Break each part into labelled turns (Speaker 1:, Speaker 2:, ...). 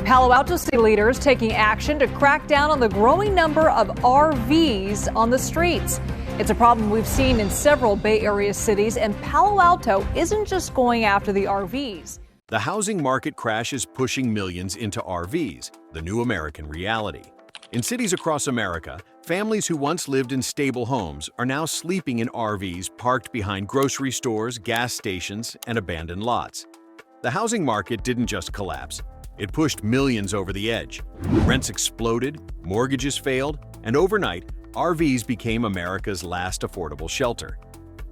Speaker 1: Palo Alto city leaders taking action to crack down on the growing number of RVs on the streets. It's a problem we've seen in several Bay Area cities, and Palo Alto isn't just going after the RVs.
Speaker 2: The housing market crash is pushing millions into RVs, the new American reality. In cities across America, families who once lived in stable homes are now sleeping in RVs parked behind grocery stores, gas stations, and abandoned lots. The housing market didn't just collapse. It pushed millions over the edge. Rents exploded, mortgages failed, and overnight, RVs became America's last affordable shelter.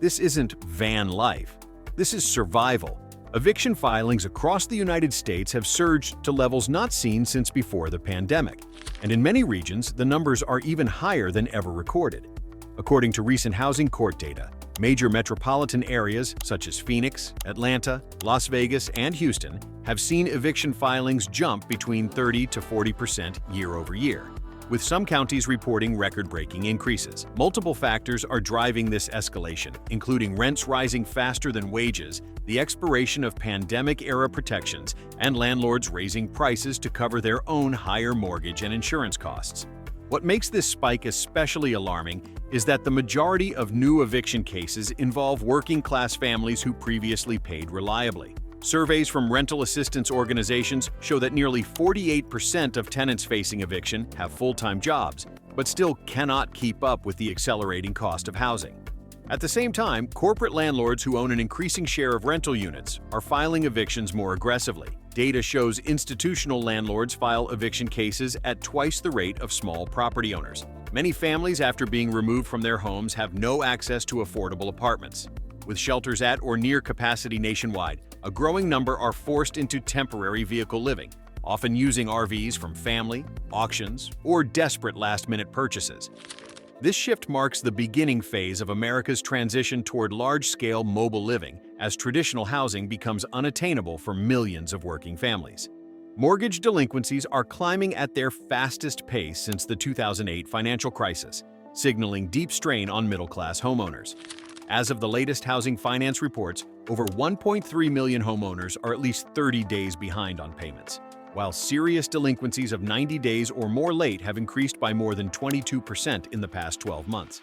Speaker 2: This isn't van life. This is survival. Eviction filings across the United States have surged to levels not seen since before the pandemic, and in many regions, the numbers are even higher than ever recorded. According to recent housing court data, major metropolitan areas such as Phoenix, Atlanta, Las Vegas, and Houston have seen eviction filings jump between 30% to 40% year over year, with some counties reporting record-breaking increases. Multiple factors are driving this escalation, including rents rising faster than wages, the expiration of pandemic-era protections, and landlords raising prices to cover their own higher mortgage and insurance costs. What makes this spike especially alarming is that the majority of new eviction cases involve working-class families who previously paid reliably. Surveys from rental assistance organizations show that nearly 48% of tenants facing eviction have full-time jobs, but still cannot keep up with the accelerating cost of housing. At the same time, corporate landlords who own an increasing share of rental units are filing evictions more aggressively. Data shows institutional landlords file eviction cases at twice the rate of small property owners. Many families, after being removed from their homes, have no access to affordable apartments. With shelters at or near capacity nationwide, a growing number are forced into temporary vehicle living, often using RVs from family, auctions, or desperate last-minute purchases. This shift marks the beginning phase of America's transition toward large-scale mobile living as traditional housing becomes unattainable for millions of working families. Mortgage delinquencies are climbing at their fastest pace since the 2008 financial crisis, signaling deep strain on middle-class homeowners. As of the latest housing finance reports, over 1.3 million homeowners are at least 30 days behind on payments, while serious delinquencies of 90 days or more late have increased by more than 22% in the past 12 months.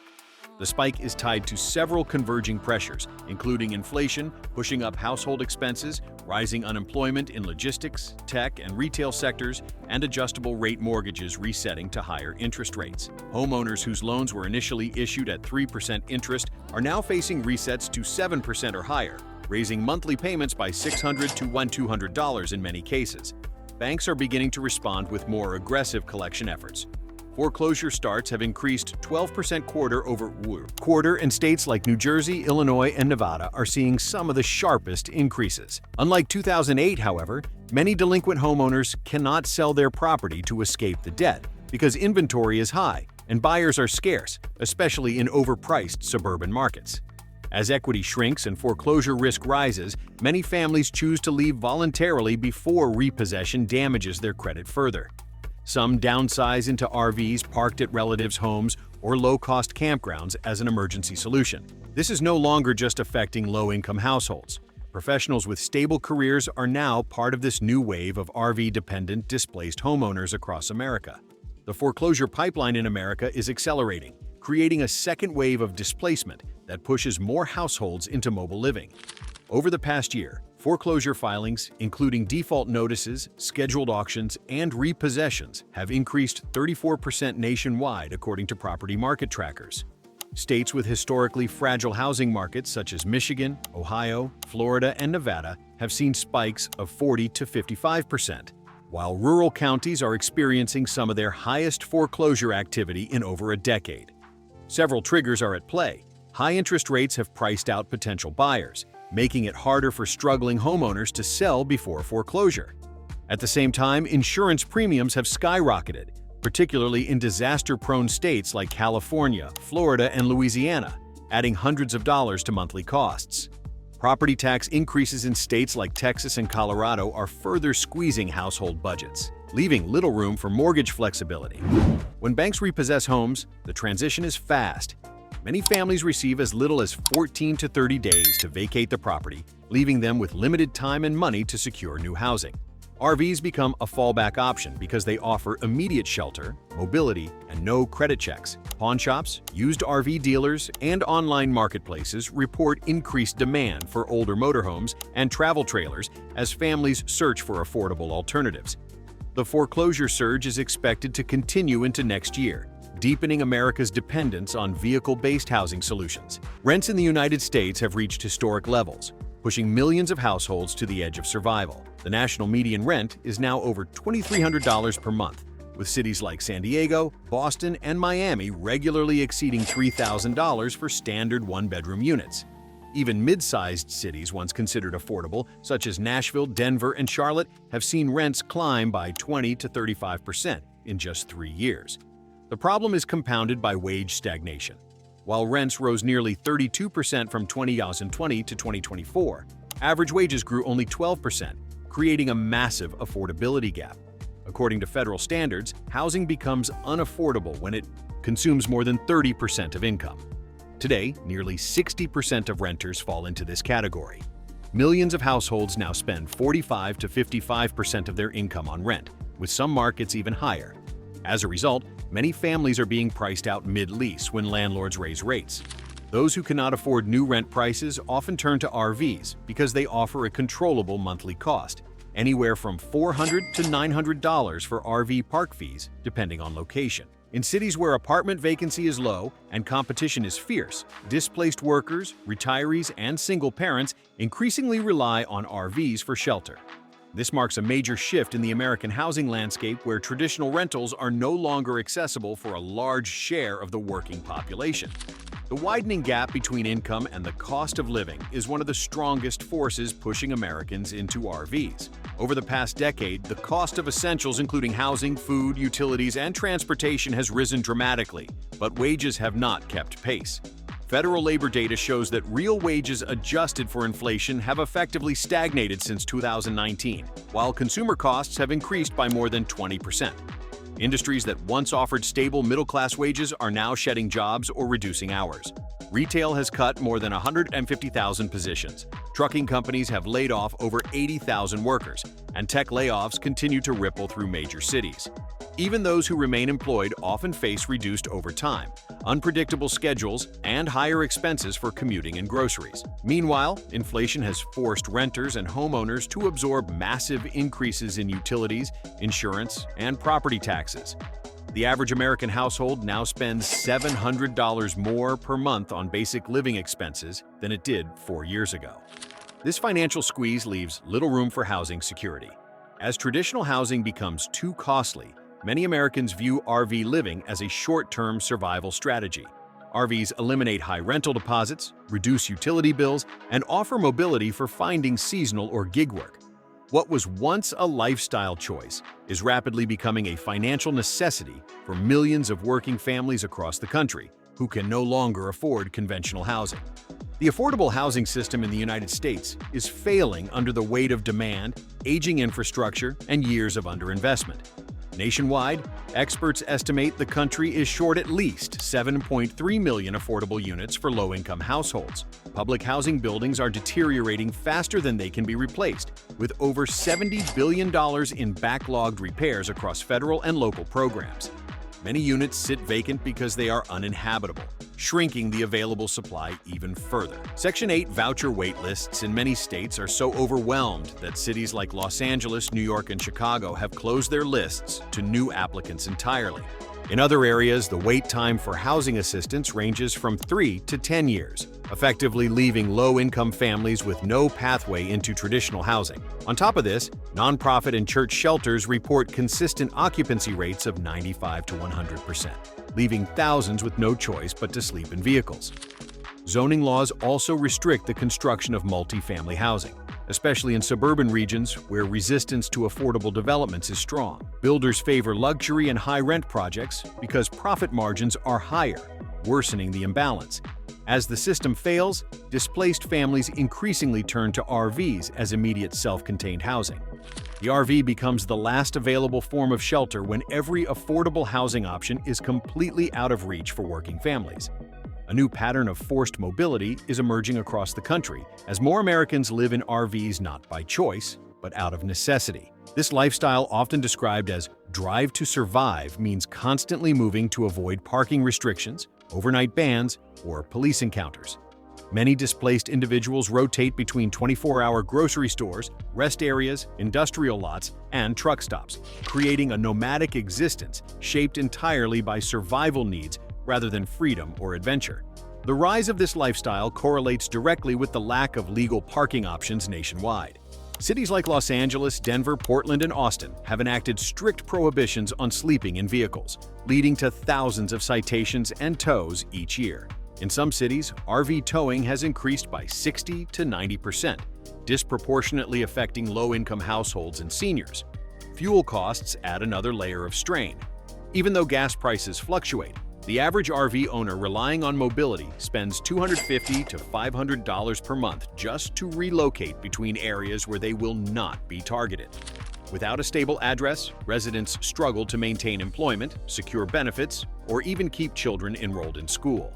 Speaker 2: The spike is tied to several converging pressures, including inflation pushing up household expenses, rising unemployment in logistics, tech, and retail sectors, and adjustable-rate mortgages resetting to higher interest rates. Homeowners whose loans were initially issued at 3% interest are now facing resets to 7% or higher, raising monthly payments by $600 to $1,200 in many cases. Banks are beginning to respond with more aggressive collection efforts. Foreclosure starts have increased 12% quarter over quarter, and states like New Jersey, Illinois, and Nevada are seeing some of the sharpest increases. Unlike 2008, however, many delinquent homeowners cannot sell their property to escape the debt because inventory is high and buyers are scarce, especially in overpriced suburban markets. As equity shrinks and foreclosure risk rises, many families choose to leave voluntarily before repossession damages their credit further. Some downsize into RVs parked at relatives' homes or low-cost campgrounds as an emergency solution. This is no longer just affecting low-income households. Professionals with stable careers are now part of this new wave of RV-dependent displaced homeowners across America. The foreclosure pipeline in America is accelerating, creating a second wave of displacement that pushes more households into mobile living. Over the past year, foreclosure filings, including default notices, scheduled auctions, and repossessions, have increased 34% nationwide according to property market trackers. States with historically fragile housing markets such as Michigan, Ohio, Florida, and Nevada have seen spikes of 40 to 55%, while rural counties are experiencing some of their highest foreclosure activity in over a decade. Several triggers are at play. High interest rates have priced out potential buyers, making it harder for struggling homeowners to sell before foreclosure. At the same time, insurance premiums have skyrocketed, particularly in disaster-prone states like California, Florida, and Louisiana, adding hundreds of dollars to monthly costs. Property tax increases in states like Texas and Colorado are further squeezing household budgets, leaving little room for mortgage flexibility. When banks repossess homes, the transition is fast. Many families receive as little as 14 to 30 days to vacate the property, leaving them with limited time and money to secure new housing. RVs become a fallback option because they offer immediate shelter, mobility, and no credit checks. Pawn shops, used RV dealers, and online marketplaces report increased demand for older motorhomes and travel trailers as families search for affordable alternatives. The foreclosure surge is expected to continue into next year, deepening America's dependence on vehicle-based housing solutions. Rents in the United States have reached historic levels, pushing millions of households to the edge of survival. The national median rent is now over $2,300 per month, with cities like San Diego, Boston, and Miami regularly exceeding $3,000 for standard one-bedroom units. Even mid-sized cities once considered affordable, such as Nashville, Denver, and Charlotte, have seen rents climb by 20 to 35% in just 3 years. The problem is compounded by wage stagnation. While rents rose nearly 32% from 2020 to 2024, average wages grew only 12%, creating a massive affordability gap. According to federal standards, housing becomes unaffordable when it consumes more than 30% of income. Today, nearly 60% of renters fall into this category. Millions of households now spend 45 to 55% of their income on rent, with some markets even higher. As a result, many families are being priced out mid-lease when landlords raise rates. Those who cannot afford new rent prices often turn to RVs because they offer a controllable monthly cost, anywhere from $400 to $900 for RV park fees, depending on location. In cities where apartment vacancy is low and competition is fierce, displaced workers, retirees, and single parents increasingly rely on RVs for shelter. This marks a major shift in the American housing landscape where traditional rentals are no longer accessible for a large share of the working population. The widening gap between income and the cost of living is one of the strongest forces pushing Americans into RVs. Over the past decade, the cost of essentials including housing, food, utilities, and transportation has risen dramatically, but wages have not kept pace. Federal labor data shows that real wages adjusted for inflation have effectively stagnated since 2019, while consumer costs have increased by more than 20%. Industries that once offered stable middle-class wages are now shedding jobs or reducing hours. Retail has cut more than 150,000 positions. Trucking companies have laid off over 80,000 workers, and tech layoffs continue to ripple through major cities. Even those who remain employed often face reduced overtime, unpredictable schedules, and higher expenses for commuting and groceries. Meanwhile, inflation has forced renters and homeowners to absorb massive increases in utilities, insurance, and property taxes. The average American household now spends $700 more per month on basic living expenses than it did 4 years ago. This financial squeeze leaves little room for housing security. As traditional housing becomes too costly, many Americans view RV living as a short-term survival strategy. RVs eliminate high rental deposits, reduce utility bills, and offer mobility for finding seasonal or gig work. What was once a lifestyle choice is rapidly becoming a financial necessity for millions of working families across the country who can no longer afford conventional housing. The affordable housing system in the United States is failing under the weight of demand, aging infrastructure, and years of underinvestment. Nationwide, experts estimate the country is short at least 7.3 million affordable units for low-income households. Public housing buildings are deteriorating faster than they can be replaced, with over $70 billion in backlogged repairs across federal and local programs. Many units sit vacant because they are uninhabitable, shrinking the available supply even further. Section 8 voucher wait lists in many states are so overwhelmed that cities like Los Angeles, New York, and Chicago have closed their lists to new applicants entirely. In other areas, the wait time for housing assistance ranges from 3 to 10 years, effectively leaving low-income families with no pathway into traditional housing. On top of this, nonprofit and church shelters report consistent occupancy rates of 95 to 100%, leaving thousands with no choice but to sleep in vehicles. Zoning laws also restrict the construction of multifamily housing, especially in suburban regions where resistance to affordable developments is strong. Builders favor luxury and high-rent projects because profit margins are higher, worsening the imbalance. As the system fails, displaced families increasingly turn to RVs as immediate self-contained housing. The RV becomes the last available form of shelter when every affordable housing option is completely out of reach for working families. A new pattern of forced mobility is emerging across the country as more Americans live in RVs not by choice, but out of necessity. This lifestyle, often described as drive to survive, means constantly moving to avoid parking restrictions, overnight bans, or police encounters. Many displaced individuals rotate between 24-hour grocery stores, rest areas, industrial lots, and truck stops, creating a nomadic existence shaped entirely by survival needs rather than freedom or adventure. The rise of this lifestyle correlates directly with the lack of legal parking options nationwide. Cities like Los Angeles, Denver, Portland, and Austin have enacted strict prohibitions on sleeping in vehicles, leading to thousands of citations and tows each year. In some cities, RV towing has increased by 60 to 90%, disproportionately affecting low-income households and seniors. Fuel costs add another layer of strain. Even though gas prices fluctuate, the average RV owner relying on mobility spends $250 to $500 per month just to relocate between areas where they will not be targeted. Without a stable address, residents struggle to maintain employment, secure benefits, or even keep children enrolled in school.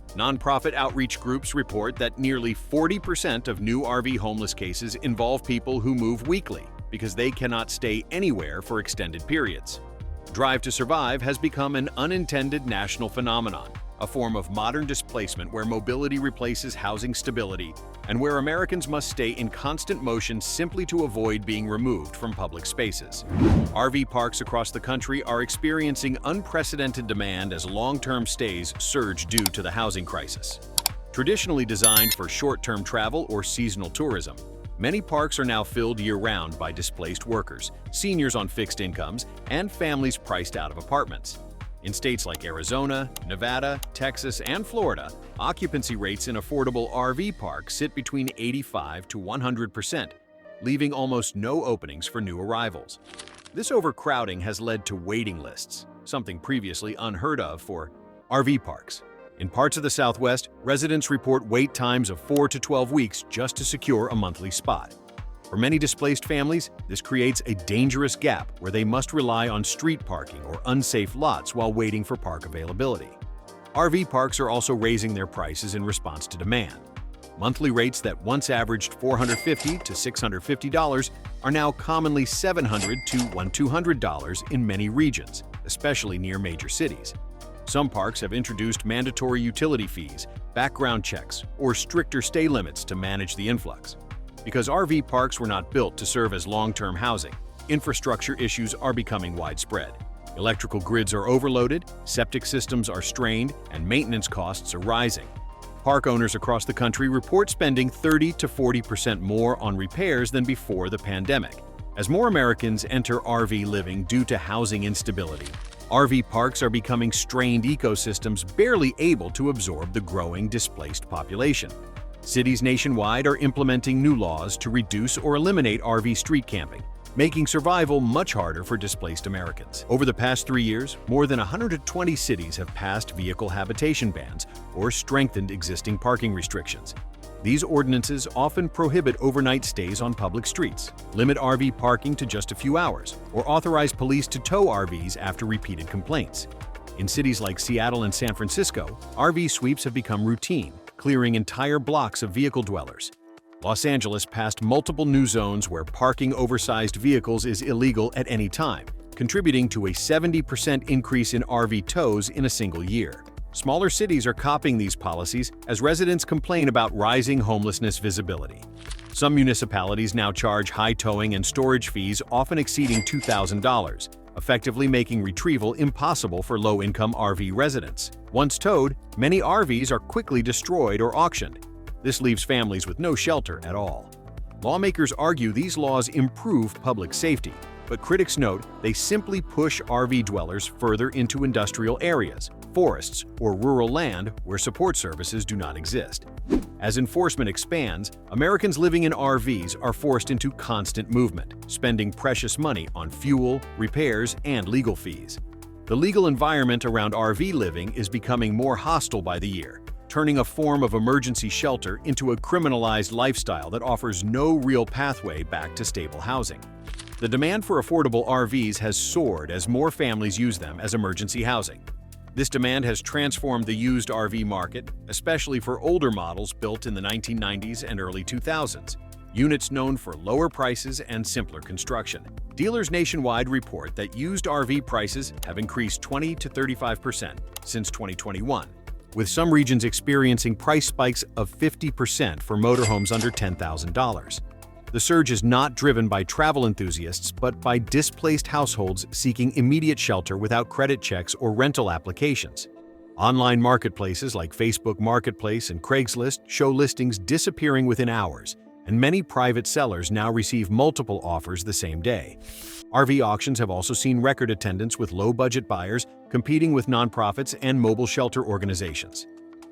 Speaker 2: Nonprofit outreach groups report that nearly 40% of new RV homeless cases involve people who move weekly because they cannot stay anywhere for extended periods. Drive to survive has become an unintended national phenomenon, a form of modern displacement where mobility replaces housing stability and where Americans must stay in constant motion simply to avoid being removed from public spaces. RV parks across the country are experiencing unprecedented demand as long-term stays surge due to the housing crisis. Traditionally designed for short-term travel or seasonal tourism, many parks are now filled year-round by displaced workers, seniors on fixed incomes, and families priced out of apartments. In states like Arizona, Nevada, Texas, and Florida, occupancy rates in affordable RV parks sit between 85 to 100%, leaving almost no openings for new arrivals. This overcrowding has led to waiting lists, something previously unheard of for RV parks. In parts of the Southwest, residents report wait times of 4 to 12 weeks just to secure a monthly spot. For many displaced families, this creates a dangerous gap where they must rely on street parking or unsafe lots while waiting for park availability. RV parks are also raising their prices in response to demand. Monthly rates that once averaged $450 to $650 are now commonly $700 to $1,200 in many regions, especially near major cities. Some parks have introduced mandatory utility fees, background checks, or stricter stay limits to manage the influx. Because RV parks were not built to serve as long-term housing, infrastructure issues are becoming widespread. Electrical grids are overloaded, septic systems are strained, and maintenance costs are rising. Park owners across the country report spending 30 to 40% more on repairs than before the pandemic. As more Americans enter RV living due to housing instability, RV parks are becoming strained ecosystems barely able to absorb the growing displaced population. Cities nationwide are implementing new laws to reduce or eliminate RV street camping, making survival much harder for displaced Americans. Over the past 3 years, more than 120 cities have passed vehicle habitation bans or strengthened existing parking restrictions. These ordinances often prohibit overnight stays on public streets, limit RV parking to just a few hours, or authorize police to tow RVs after repeated complaints. In cities like Seattle and San Francisco, RV sweeps have become routine, clearing entire blocks of vehicle dwellers. Los Angeles passed multiple new zones where parking oversized vehicles is illegal at any time, contributing to a 70% increase in RV tows in a single year. Smaller cities are copying these policies as residents complain about rising homelessness visibility. Some municipalities now charge high towing and storage fees often exceeding $2,000, effectively making retrieval impossible for low-income RV residents. Once towed, many RVs are quickly destroyed or auctioned. This leaves families with no shelter at all. Lawmakers argue these laws improve public safety, but critics note they simply push RV dwellers further into industrial areas, forests, or rural land where support services do not exist. As enforcement expands, Americans living in RVs are forced into constant movement, spending precious money on fuel, repairs, and legal fees. The legal environment around RV living is becoming more hostile by the year, turning a form of emergency shelter into a criminalized lifestyle that offers no real pathway back to stable housing. The demand for affordable RVs has soared as more families use them as emergency housing. This demand has transformed the used RV market, especially for older models built in the 1990s and early 2000s. units known for lower prices and simpler construction. Dealers nationwide report that used RV prices have increased 20 to 35% since 2021, with some regions experiencing price spikes of 50% for motorhomes under $10,000. The surge is not driven by travel enthusiasts, but by displaced households seeking immediate shelter without credit checks or rental applications. Online marketplaces like Facebook Marketplace and Craigslist show listings disappearing within hours, and many private sellers now receive multiple offers the same day. RV auctions have also seen record attendance, with low-budget buyers competing with nonprofits and mobile shelter organizations.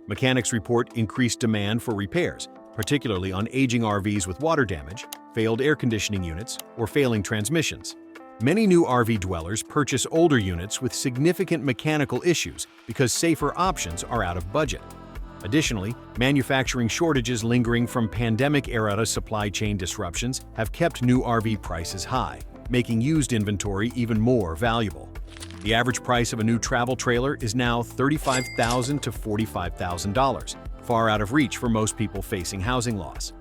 Speaker 2: Mechanics report increased demand for repairs, particularly on aging RVs with water damage, failed air conditioning units, or failing transmissions. Many new RV dwellers purchase older units with significant mechanical issues because safer options are out of budget. Additionally, manufacturing shortages lingering from pandemic-era supply chain disruptions have kept new RV prices high, making used inventory even more valuable. The average price of a new travel trailer is now $35,000 to $45,000, far out of reach for most people facing housing loss.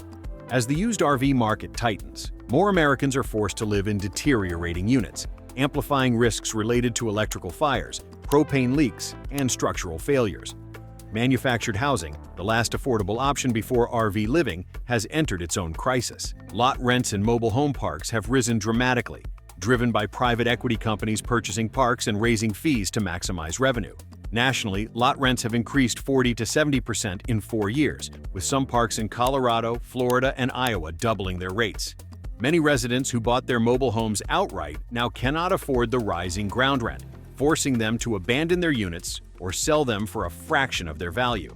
Speaker 2: As the used RV market tightens, more Americans are forced to live in deteriorating units, amplifying risks related to electrical fires, propane leaks, and structural failures. Manufactured housing, the last affordable option before RV living, has entered its own crisis. Lot rents in mobile home parks have risen dramatically, driven by private equity companies purchasing parks and raising fees to maximize revenue. Nationally, lot rents have increased 40 to 70% in 4 years, with some parks in Colorado, Florida, and Iowa doubling their rates. Many residents who bought their mobile homes outright now cannot afford the rising ground rent, forcing them to abandon their units or sell them for a fraction of their value.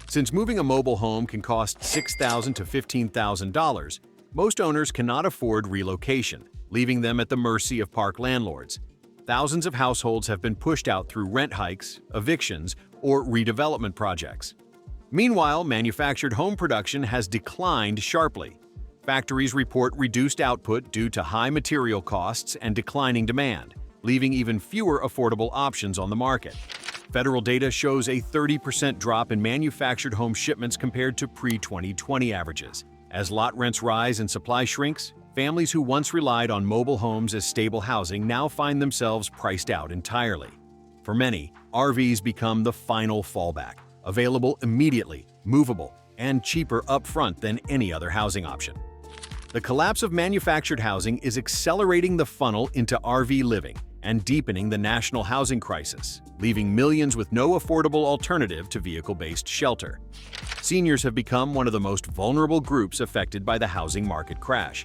Speaker 2: Since moving a mobile home can cost $6,000 to $15,000, most owners cannot afford relocation, leaving them at the mercy of park landlords. Thousands of households have been pushed out through rent hikes, evictions, or redevelopment projects. Meanwhile, manufactured home production has declined sharply. Factories report reduced output due to high material costs and declining demand, leaving even fewer affordable options on the market. Federal data shows a 30% drop in manufactured home shipments compared to pre-2020 averages. As lot rents rise and supply shrinks, families who once relied on mobile homes as stable housing now find themselves priced out entirely. For many, RVs become the final fallback, available immediately, movable, and cheaper upfront than any other housing option. The collapse of manufactured housing is accelerating the funnel into RV living and deepening the national housing crisis, leaving millions with no affordable alternative to vehicle-based shelter. Seniors have become one of the most vulnerable groups affected by the housing market crash.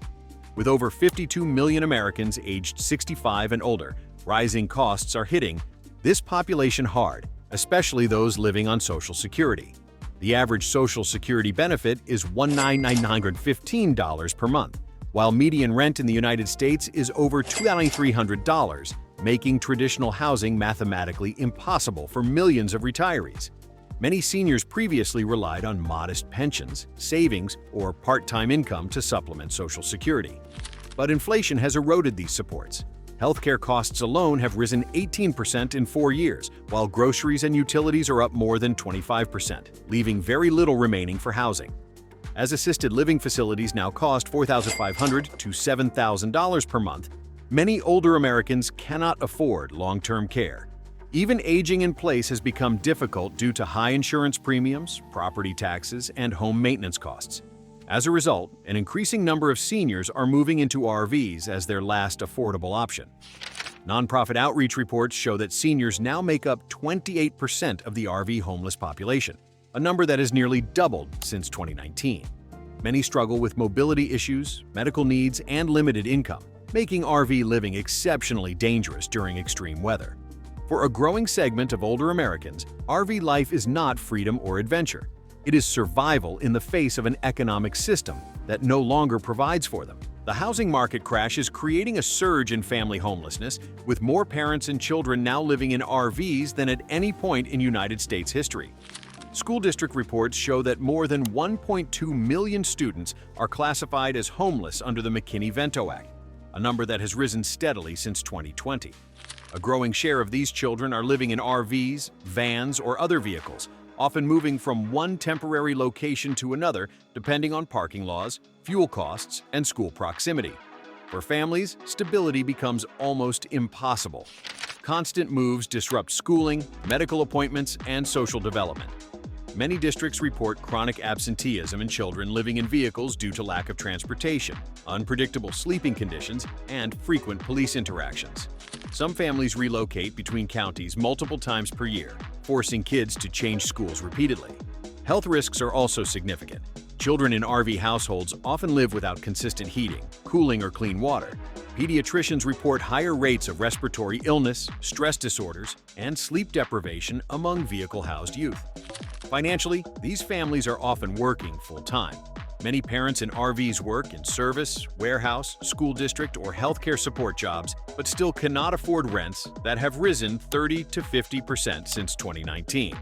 Speaker 2: With over 52 million Americans aged 65 and older, rising costs are hitting this population hard, especially those living on Social Security. The average Social Security benefit is $1,915 per month, while median rent in the United States is over $2,300, making traditional housing mathematically impossible for millions of retirees. Many seniors previously relied on modest pensions, savings, or part-time income to supplement Social Security. But inflation has eroded these supports. Healthcare costs alone have risen 18% in 4 years, while groceries and utilities are up more than 25%, leaving very little remaining for housing. As assisted living facilities now cost $4,500 to $7,000 per month, many older Americans cannot afford long-term care. Even aging in place has become difficult due to high insurance premiums, property taxes, and home maintenance costs. As a result, an increasing number of seniors are moving into RVs as their last affordable option. Nonprofit outreach reports show that seniors now make up 28% of the RV homeless population, a number that has nearly doubled since 2019. Many struggle with mobility issues, medical needs, and limited income, making RV living exceptionally dangerous during extreme weather. For a growing segment of older Americans, RV life is not freedom or adventure. It is survival in the face of an economic system that no longer provides for them. The housing market crash is creating a surge in family homelessness, with more parents and children now living in RVs than at any point in United States history. School district reports show that more than 1.2 million students are classified as homeless under the McKinney-Vento Act, a number that has risen steadily since 2020. A growing share of these children are living in RVs, vans, or other vehicles, often moving from one temporary location to another depending on parking laws, fuel costs, and school proximity. For families, stability becomes almost impossible. Constant moves disrupt schooling, medical appointments, and social development. Many districts report chronic absenteeism in children living in vehicles due to lack of transportation, unpredictable sleeping conditions, and frequent police interactions. Some families relocate between counties multiple times per year, forcing kids to change schools repeatedly. Health risks are also significant. Children in RV households often live without consistent heating, cooling, or clean water. Pediatricians report higher rates of respiratory illness, stress disorders, and sleep deprivation among vehicle-housed youth. Financially, these families are often working full-time. Many parents in RVs work in service, warehouse, school district, or healthcare support jobs, but still cannot afford rents that have risen 30 to 50% since 2019.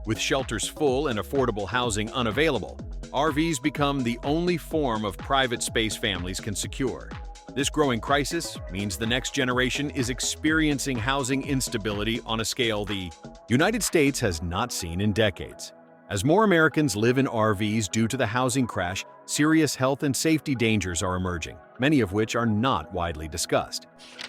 Speaker 2: With shelters full and affordable housing unavailable, RVs become the only form of private space families can secure. This growing crisis means the next generation is experiencing housing instability on a scale the United States has not seen in decades. As more Americans live in RVs due to the housing crash, serious health and safety dangers are emerging, many of which are not widely discussed.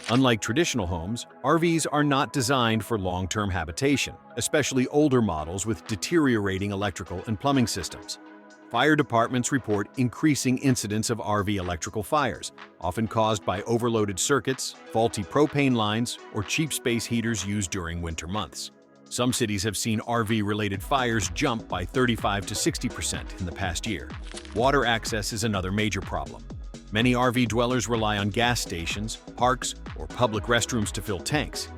Speaker 2: Unlike traditional homes, RVs are not designed for long-term habitation, especially older models with deteriorating electrical and plumbing systems. Fire departments report increasing incidents of RV electrical fires, often caused by overloaded circuits, faulty propane lines, or cheap space heaters used during winter months. Some cities have seen RV-related fires jump by 35 to 60% in the past year. Water access is another major problem. Many RV dwellers rely on gas stations, parks, or public restrooms to fill tanks.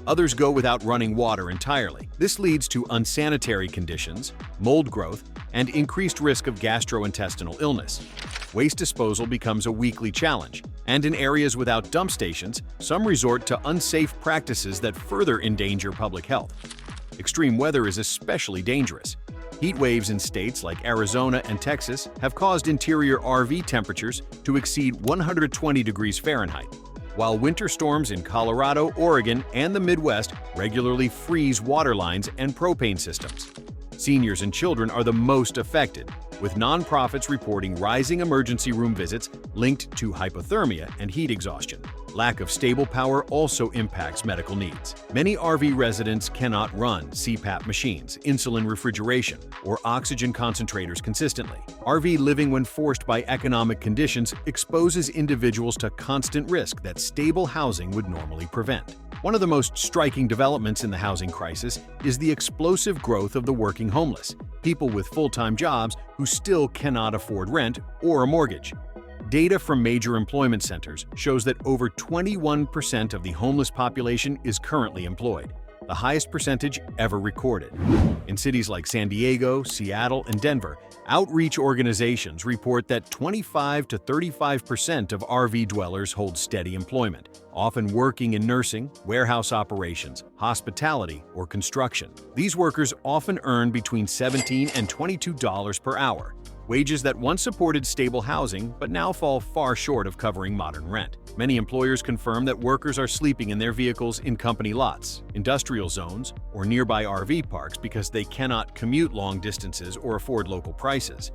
Speaker 2: Others go without running water entirely. This leads to unsanitary conditions, mold growth, and increased risk of gastrointestinal illness. Waste disposal becomes a weekly challenge, and in areas without dump stations, some resort to unsafe practices that further endanger public health. Extreme weather is especially dangerous. Heat waves in states like Arizona and Texas have caused interior RV temperatures to exceed 120 degrees Fahrenheit, while winter storms in Colorado, Oregon, and the Midwest regularly freeze water lines and propane systems. Seniors and children are the most affected, with nonprofits reporting rising emergency room visits linked to hypothermia and heat exhaustion. Lack of stable power also impacts medical needs. Many RV residents cannot run CPAP machines, insulin refrigeration, or oxygen concentrators consistently. RV living, when forced by economic conditions, exposes individuals to constant risk that stable housing would normally prevent. One of the most striking developments in the housing crisis is the explosive growth of the working homeless, people with full-time jobs who still cannot afford rent or a mortgage. Data from major employment centers shows that over 21% of the homeless population is currently employed, the highest percentage ever recorded. In cities like San Diego, Seattle, and Denver, outreach organizations report that 25 to 35% of RV dwellers hold steady employment, often working in nursing, warehouse operations, hospitality, or construction. These workers often earn between $17 and $22 per hour, wages that once supported stable housing but now fall far short of covering modern rent. Many employers confirm that workers are sleeping in their vehicles in company lots, industrial zones, or nearby RV parks because they cannot commute long distances or afford local prices.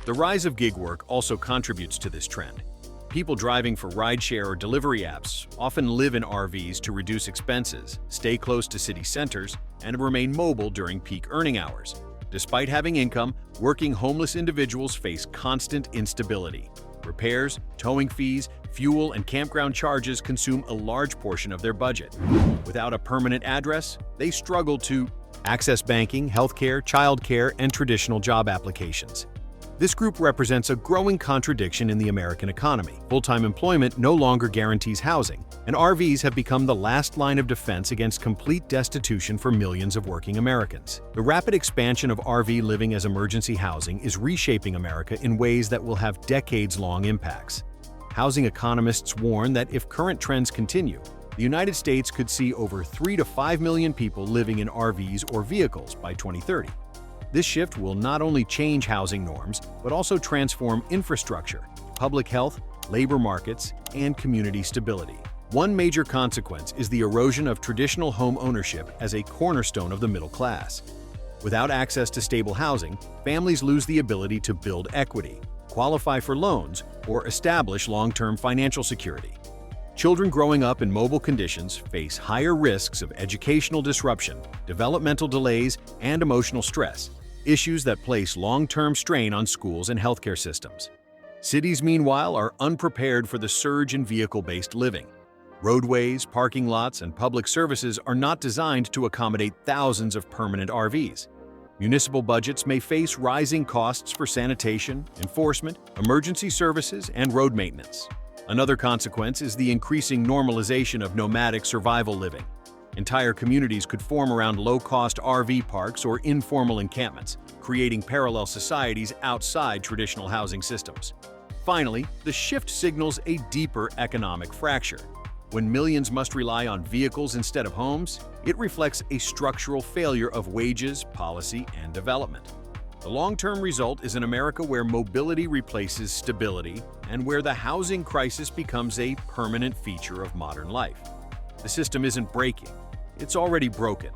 Speaker 2: The rise of gig work also contributes to this trend. People driving for rideshare or delivery apps often live in RVs to reduce expenses, stay close to city centers, and remain mobile during peak earning hours. Despite having income, working homeless individuals face constant instability. Repairs, towing fees, fuel, and campground charges consume a large portion of their budget. Without a permanent address, they struggle to access banking, healthcare, childcare, and traditional job applications. This group represents a growing contradiction in the American economy. Full-time employment no longer guarantees housing, and RVs have become the last line of defense against complete destitution for millions of working Americans. The rapid expansion of RV living as emergency housing is reshaping America in ways that will have decades-long impacts. Housing economists warn that if current trends continue, the United States could see over 3 to 5 million people living in RVs or vehicles by 2030. This shift will not only change housing norms, but also transform infrastructure, public health, labor markets, and community stability. One major consequence is the erosion of traditional home ownership as a cornerstone of the middle class. Without access to stable housing, families lose the ability to build equity, qualify for loans, or establish long-term financial security. Children growing up in mobile conditions face higher risks of educational disruption, developmental delays, and emotional stress, issues that place long-term strain on schools and healthcare systems. Cities, meanwhile, are unprepared for the surge in vehicle-based living. Roadways, parking lots, and public services are not designed to accommodate thousands of permanent RVs. Municipal budgets may face rising costs for sanitation, enforcement, emergency services, and road maintenance. Another consequence is the increasing normalization of nomadic survival living. Entire communities could form around low-cost RV parks or informal encampments, creating parallel societies outside traditional housing systems. Finally, the shift signals a deeper economic fracture. When millions must rely on vehicles instead of homes, it reflects a structural failure of wages, policy, and development. The long-term result is an America where mobility replaces stability and where the housing crisis becomes a permanent feature of modern life. The system isn't breaking, it's already broken,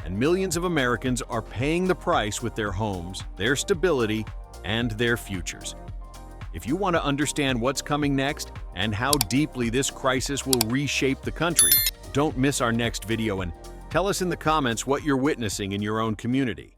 Speaker 2: and millions of Americans are paying the price with their homes, their stability, and their futures. If you want to understand what's coming next and how deeply this crisis will reshape the country, don't miss our next video and tell us in the comments what you're witnessing in your own community.